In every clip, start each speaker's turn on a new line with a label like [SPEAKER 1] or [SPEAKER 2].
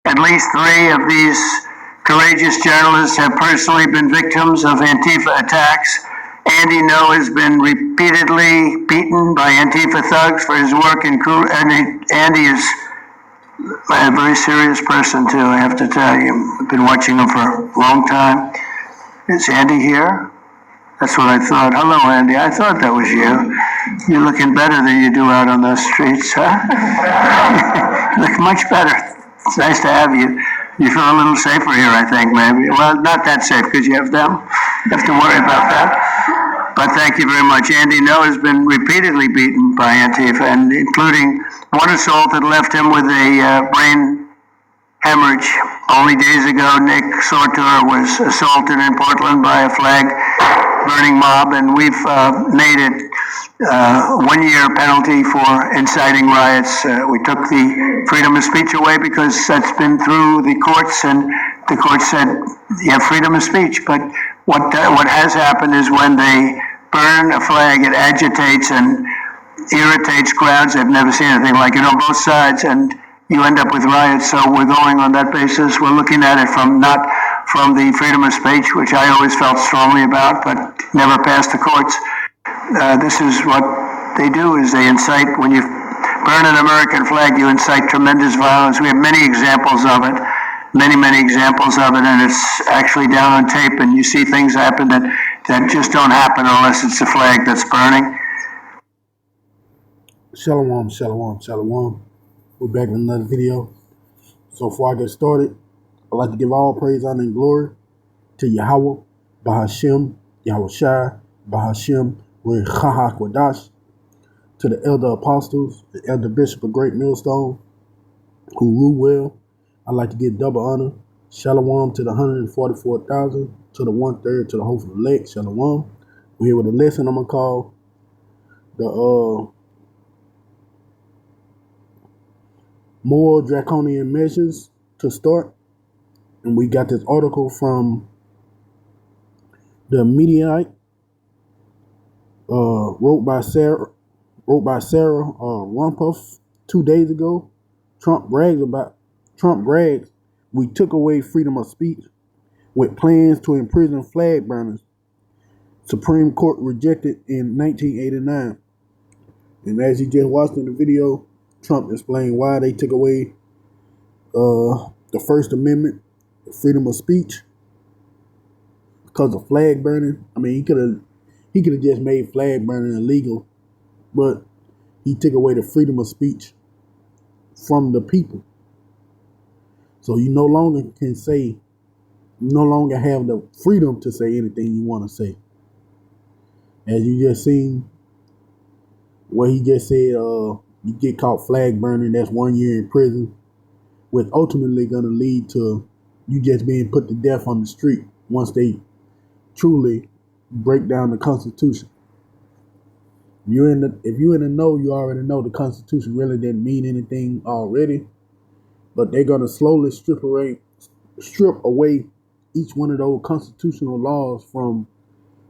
[SPEAKER 1] At least 3 of these courageous journalists have personally been victims of Antifa attacks. Andy No has been repeatedly beaten by Antifa thugs for his work in crew, and Andy is a very serious person too, I have to tell you. I've been watching him for a long time. Is Andy here? That's what I thought. Hello, Andy. I thought that was you. You're looking better than you do out on those streets, huh? You look much better. It's nice to have you. You feel a little safer here, I think, maybe. Well, not that safe because you have them. You have to worry about that. But thank you very much. Andy No has been repeatedly beaten by Antifa, and including one assault that left him with a brain hemorrhage. Only days ago, Nick Sortor was assaulted in Portland by a flag-burning mob, and we've made it 1-year penalty for inciting riots. We took the freedom of speech away because that's been through the courts, and the court said you have freedom of speech. But what has happened is when they burn a flag, it agitates and irritates crowds. I've never seen anything like it on both sides, and you end up with riots. So we're going on that basis. We're looking at it not from the freedom of speech, which I always felt strongly about, but never passed the courts. This is what they do: is they incite. When you burn an American flag, you incite tremendous violence. We have many examples of it, many examples of it, and it's actually down on tape. And you see things happen that just don't happen unless it's a flag that's burning.
[SPEAKER 2] Shalom, shalom, shalom. We're back with another video. So before I get started, I'd like to give all praise, honor, and glory to Yahweh, Bahashem, Yahweh Shai, Bahashem, Rechaha Kwadash, to the elder apostles, the elder bishop of Great Millstone, who rule well. I'd like to give double honor. Shalom to the 144,000, to the 1/3, to the hopeful elect. Shalom. We're here with a lesson I'm going to call the more draconian measures to start. And we got this article from the Mediaite, wrote by Sarah Rumpuff 2 days ago. Trump brags, we took away freedom of speech with plans to imprison flag burners. Supreme Court rejected in 1989. And as you just watched in the video, Trump explained why they took away the First Amendment, the freedom of speech, because of flag burning. I mean, he could have just made flag burning illegal, but he took away the freedom of speech from the people. So you no longer have the freedom to say anything you want to say. As you just seen, what he just said, you get caught flag burning, that's 1 year in prison, which ultimately going to lead to you just being put to death on the street once they truly break down the Constitution. If you're in the know, you already know the Constitution really didn't mean anything already, but they're going to slowly strip away each one of those constitutional laws from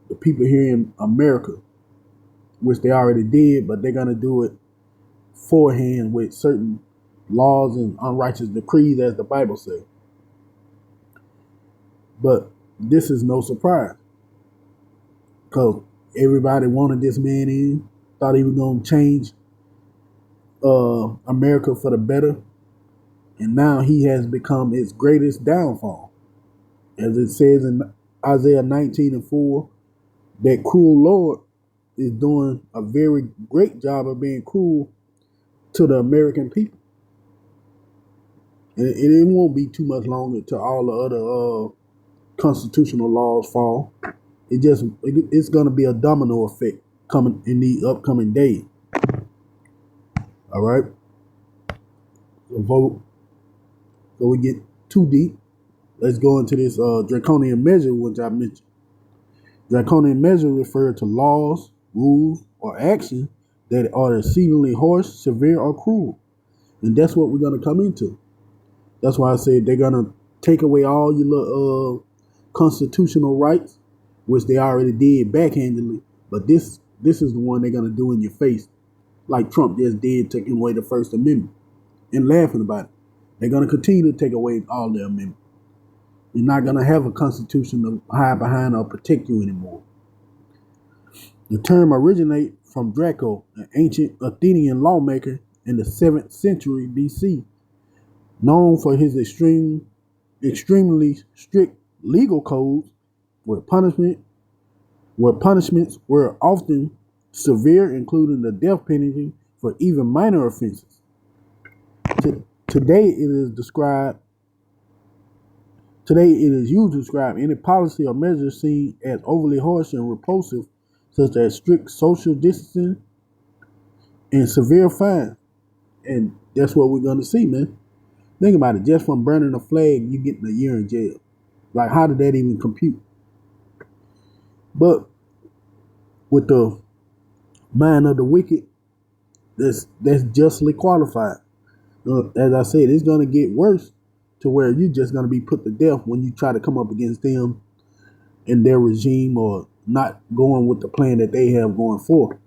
[SPEAKER 2] the people here in America, which they already did, but they're going to do it forehand with certain laws and unrighteous decrees, as the Bible says. But this is no surprise, because everybody wanted this man in, thought he was going to change America for the better, and now he has become its greatest downfall. As it says in Isaiah 19:4, that cruel Lord is doing a very great job of being cruel to the American people. And it won't be too much longer till all the other constitutional laws fall. It's going to be a domino effect coming in the upcoming days. All right. So we get too deep, let's go into this draconian measure, which I mentioned. Draconian measure refer to laws, rules, or actions that are exceedingly harsh, severe, or cruel. And that's what we're going to come into. That's why I said they're going to take away all your little constitutional rights, which they already did backhandedly. But this is the one they're going to do in your face, like Trump just did, taking away the First Amendment and laughing about it. They're going to continue to take away all their amendments. You're not going to have a constitution to hide behind or protect you anymore. The term originates from Draco, an ancient Athenian lawmaker in the 7th century BC, known for his extremely strict legal codes where punishments were often severe, including the death penalty for even minor offenses. Today it is used to describe any policy or measure seen as overly harsh and repulsive, such as strict social distancing and severe fines. And that's what we're going to see, man. Think about it. Just from burning a flag, you getting a year in jail. Like, how did that even compute? But with the mind of the wicked, that's justly qualified. As I said, it's going to get worse to where you're just going to be put to death when you try to come up against them and their regime or not going with the plan that they have going forth.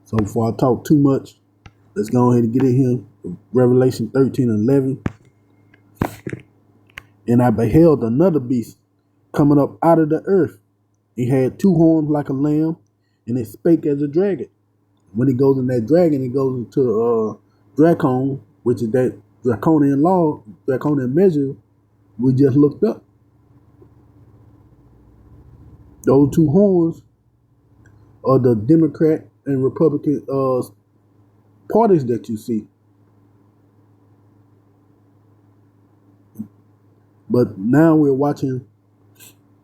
[SPEAKER 2] So before I talk too much, let's go ahead and get in here. Revelation 13:11. And I beheld another beast coming up out of the earth. He had 2 horns like a lamb, and it spake as a dragon. When it goes in that dragon, it goes into Dracon, which is that Draconian law, Draconian measure we just looked up. Those 2 horns are the Democrat and Republican parties that you see. But now we're watching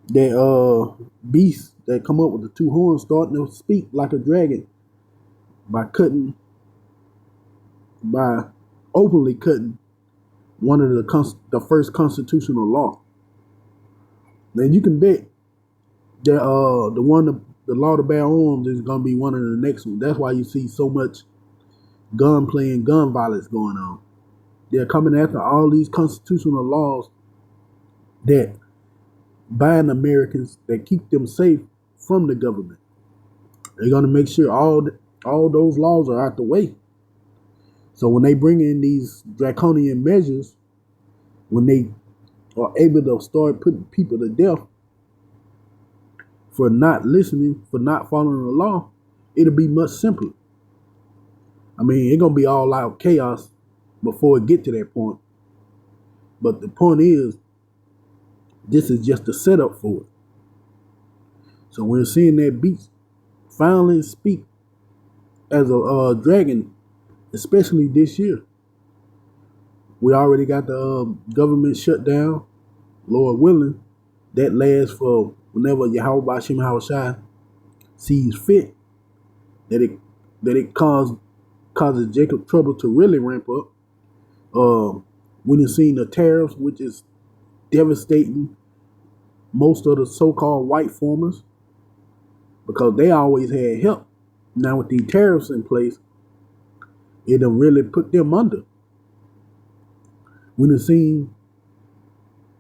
[SPEAKER 2] that beast that come up with the 2 horns starting to speak like a dragon by openly cutting one of the first constitutional law. Now you can bet that the law to bear arms is going to be one of the next ones. That's why you see so much gun violence going on. They're coming after all these constitutional laws that bind Americans, that keep them safe from the government. They're going to make sure all those laws are out the way. So when they bring in these draconian measures, when they are able to start putting people to death for not listening, for not following the law, it'll be much simpler. I mean, it's going to be all out chaos before it get to that point. But the point is, this is just a setup for it. So we're seeing that beast finally speak as a dragon, especially this year. We already got the government shut down, Lord willing. That lasts for whenever Yahweh Bashim Hawashai sees fit. That it causes Jacob trouble to really ramp up. We done seen the tariffs, which is devastating most of the so-called white farmers because they always had help. Now with these tariffs in place, it done really put them under. We done seen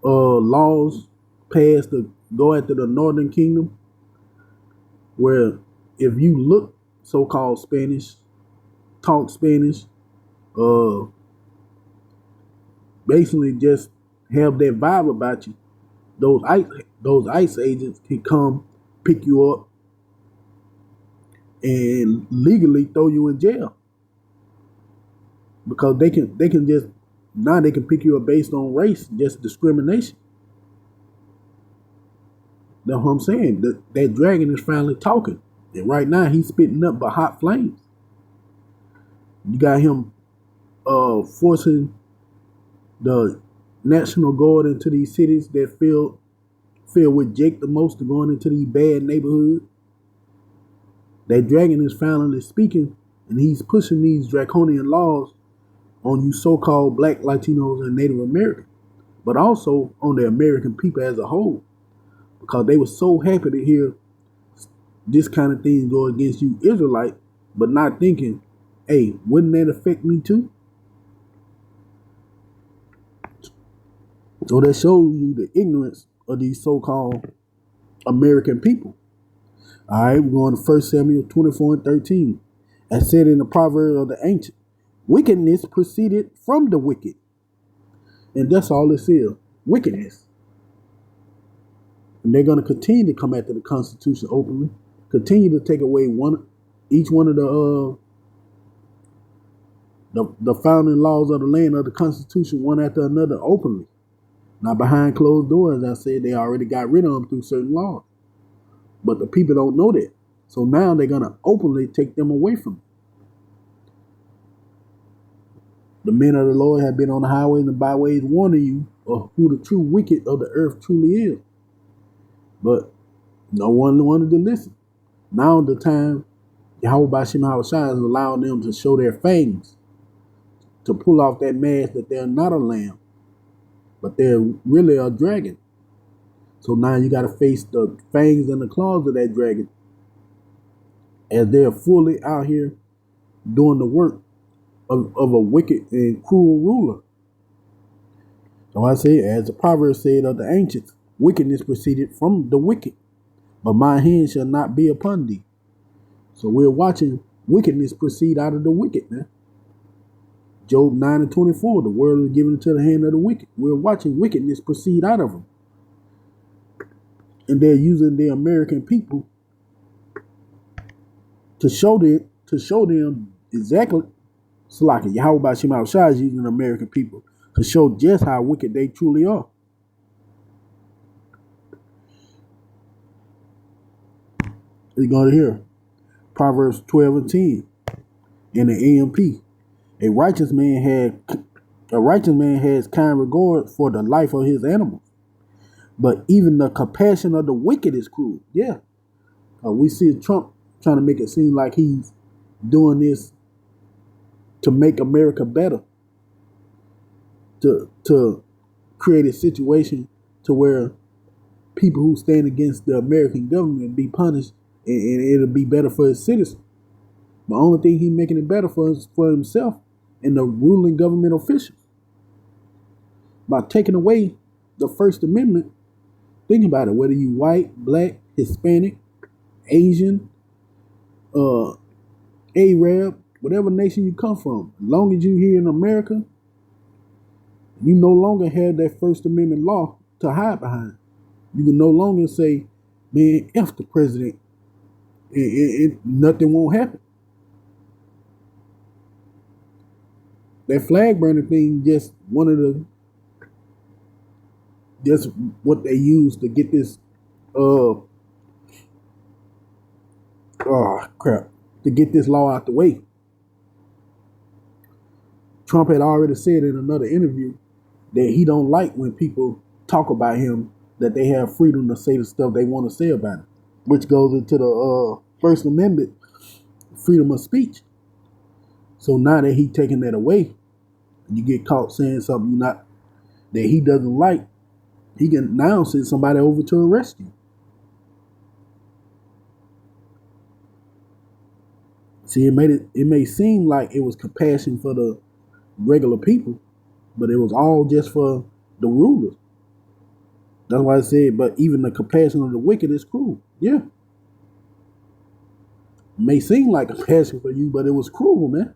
[SPEAKER 2] laws passed to go after the Northern Kingdom, where if you look so-called Spanish, talk Spanish, basically just have that vibe about you, those ICE agents can come pick you up and legally throw you in jail because they can pick you up based on race, just discrimination. That's what I'm saying. That dragon is finally talking, and right now he's spitting up but hot flames. You got him forcing the National Guard into these cities that feel with Jake the most to going into these bad neighborhoods. That dragon is finally speaking, and he's pushing these draconian laws on you so-called black, Latinos, and Native Americans, but also on the American people as a whole, because they were so happy to hear this kind of thing go against you Israelite, but not thinking, hey, wouldn't that affect me too? So that shows you the ignorance of these so-called American people. All right, we're going to 1 Samuel 24:13. As said in the proverb of the ancient, wickedness proceeded from the wicked, And that's all this is, wickedness. And they're going to continue to come after the Constitution openly, continue to take away each one of the founding laws of the land of the Constitution one after another openly. Now, behind closed doors, as I said, they already got rid of them through certain laws. But the people don't know that. So now they're going to openly take them away from it. The men of the Lord have been on the highways and byways warning you of who the true wicked of the earth truly is. But no one wanted to listen. Now the time Yahweh Bashim Hawashai is allowing them to show their fangs, to pull off that mask that they're not a lamb, but they're really a dragon. So now you got to face the fangs and the claws of that dragon as they're fully out here doing the work of a wicked and cruel ruler. So I say, as the proverb said of the ancients, wickedness proceeded from the wicked, but my hand shall not be upon thee. So we're watching wickedness proceed out of the wicked, man. Job 9:24, the world is given into the hand of the wicked. We're watching wickedness proceed out of them. And they're using the American people to show them exactly. Salaki, Yahweh Bashim Shai is using the American people to show just how wicked they truly are. You're going to hear Proverbs 12:10 in the AMP. A righteous man has kind regard for the life of his animals, but even the compassion of the wicked is cruel. Yeah, we see Trump trying to make it seem like he's doing this to make America better, to create a situation to where people who stand against the American government be punished, and it'll be better for his citizens. The only thing he's making it better for is for himself and the ruling government officials. By taking away the First Amendment, think about it, whether you white, black, Hispanic, Asian, Arab, whatever nation you come from, as long as you here in America, you no longer have that First Amendment law to hide behind. You can no longer say, man, F the president, nothing won't happen. That flag burner thing just what they use to get this to get this law out the way. Trump had already said in another interview that he don't like when people talk about him, that they have freedom to say the stuff they want to say about him, which goes into the First Amendment, freedom of speech. So now that he taking that away, you get caught saying something that he doesn't like, he can now send somebody over to arrest you. See, it may seem like it was compassion for the regular people, but it was all just for the rulers. That's why I said, but even the compassion of the wicked is cruel. Yeah. It may seem like compassion for you, but it was cruel, man.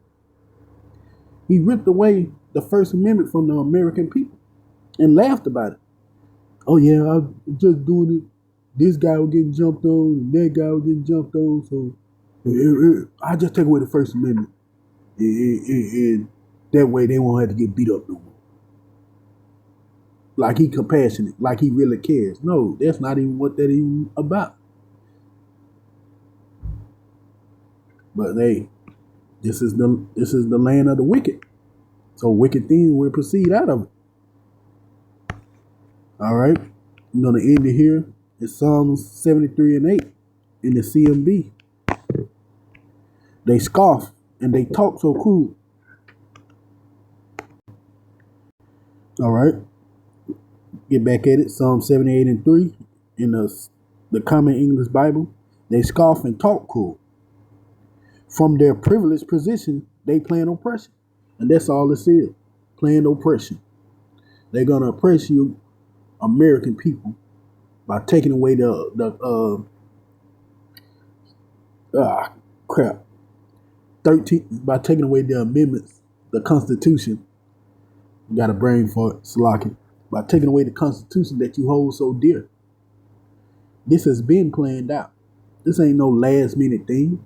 [SPEAKER 2] He ripped away the First Amendment from the American people and laughed about it. Oh yeah, I'm just doing it. This guy was getting jumped on, and that guy was getting jumped on, so I just take away the First Amendment, and that way they won't have to get beat up no more. Like he compassionate, like he really cares. No, that's not even what that even about. But hey, this is the land of the wicked. So wicked things will proceed out of it. All right, I'm gonna end it here. It's Psalms 73:8 in the CMB. They scoff and they talk so cruel. All right, get back at it. Psalm 78:3 in the Common English Bible. They scoff and talk cruel. From their privileged position, they plan oppression, and that's all this is: planned oppression. They're gonna oppress you, American people, by taking away the 13 by taking away the amendments, the Constitution, You got a brain for it, Salaki. By taking away the Constitution that you hold so dear. This has been planned out. This ain't no last minute thing.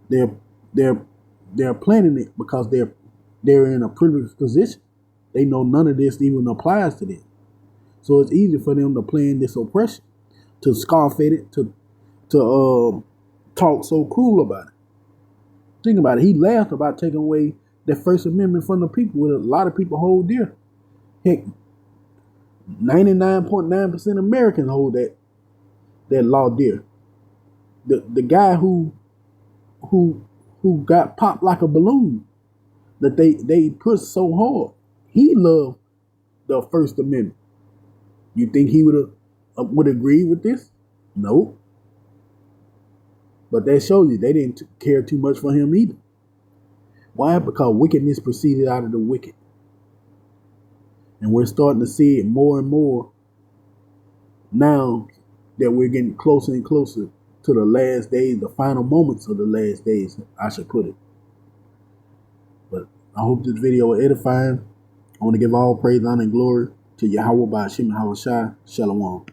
[SPEAKER 2] They're they're they're planning it because they're in a privileged position. They know none of this even applies to them. So it's easy for them to plan this oppression, to scoff at it, to talk so cruel about it. Think about it. He laughed about taking away the First Amendment from the people, with a lot of people hold dear. Heck, 99.9% Americans hold that law dear. The guy who got popped like a balloon that they pushed so hard, he loved the First Amendment. You think he would agree with this? No. But that shows you they didn't care too much for him either. Why? Because wickedness proceeded out of the wicked. And we're starting to see it more and more now that we're getting closer and closer to the last days, the final moments of the last days, I should put it. But I hope this video was edifying. I want to give all praise, honor, and glory to Yahweh by Hashem and Hawashai. Shalom.